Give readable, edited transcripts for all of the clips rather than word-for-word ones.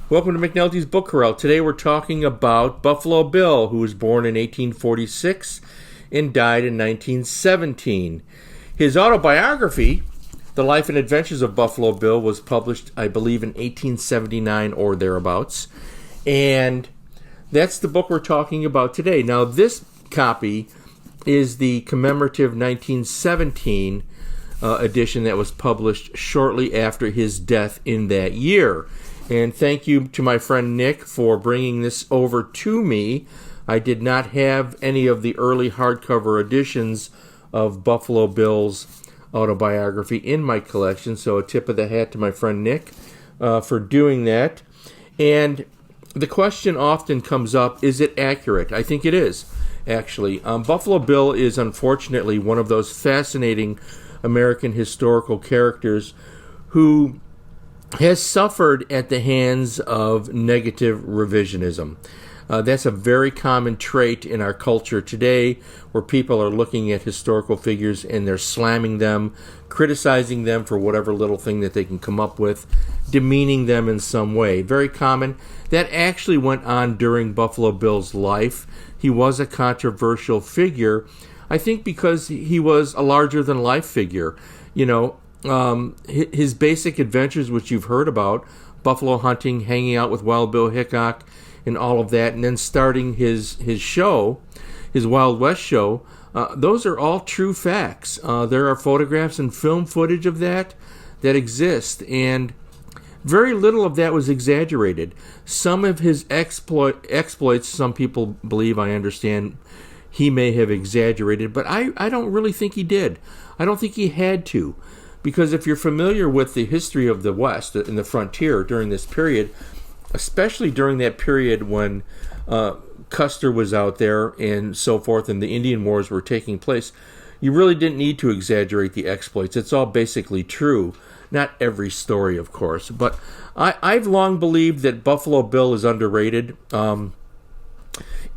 Welcome to McNulty's Book Corral. Today we're talking about Buffalo Bill, who was born in 1846 and died in 1917. His autobiography, The Life and Adventures of Buffalo Bill, was published, I believe, in 1879 or thereabouts. And that's the book we're talking about today. Now, this copy is the commemorative 1917 edition that was published shortly after his death in that year. And thank you to my friend Nick for bringing this over to me. I did not have any of the early hardcover editions of Buffalo Bill's autobiography in my collection, so a tip of the hat to my friend Nick for doing that. And the question often comes up, is it accurate? I think it is, actually. Buffalo Bill is unfortunately one of those fascinating American historical characters who has suffered at the hands of negative revisionism. That's a very common trait in our culture today, where people are looking at historical figures and they're slamming them, criticizing them for whatever little thing that they can come up with, demeaning them in some way. Very common. That actually went on during Buffalo Bill's life. He was a controversial figure, I think because he was a larger-than-life figure. You know, his basic adventures, which you've heard about, buffalo hunting, hanging out with Wild Bill Hickok, and all of that, and then starting his show, his Wild West show, those are all true facts. There are photographs and film footage of that exist, and very little of that was exaggerated. Some of his exploits, some people believe, I understand, he may have exaggerated, but I don't really think he did. I don't think he had to. Because if you're familiar with the history of the West and the frontier during this period, especially during that period when Custer was out there and so forth and the Indian Wars were taking place, you really didn't need to exaggerate the exploits. It's all basically true. Not every story, of course. But I've long believed that Buffalo Bill is underrated.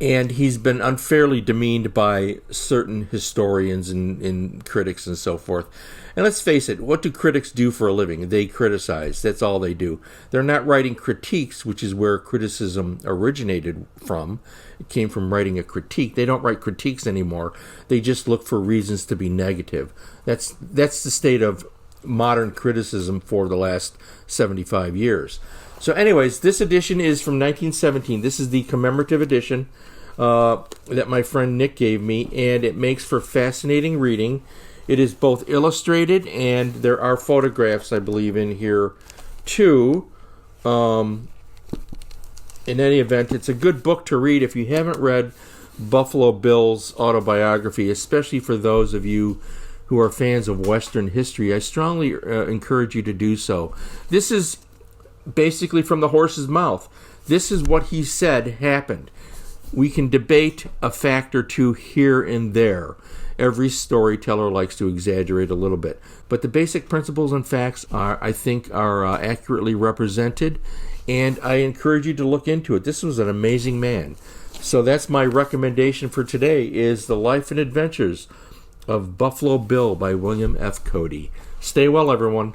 And he's been unfairly demeaned by certain historians and critics and so forth. And let's face it, what do critics do for a living? They criticize. That's all they do. They're not writing critiques, which is where criticism originated from. It came from writing a critique. They don't write critiques anymore. They just look for reasons to be negative. That's the state of modern criticism for the last 75 years. So anyways, this edition is from 1917. This is the commemorative edition that my friend Nick gave me, and it makes for fascinating reading. It is both illustrated, and there are photographs, I believe, in here, too. In any event, it's a good book to read if you haven't read Buffalo Bill's autobiography, especially for those of you who are fans of Western history. I strongly encourage you to do so. This is basically from the horse's mouth. This is what he said happened. We can debate a fact or two here and there. Every storyteller likes to exaggerate a little bit. But the basic principles and facts I think are accurately represented, and I encourage you to look into it. This was an amazing man. So that's my recommendation for today, is The Life and Adventures of Buffalo Bill by William F. Cody. Stay well, everyone.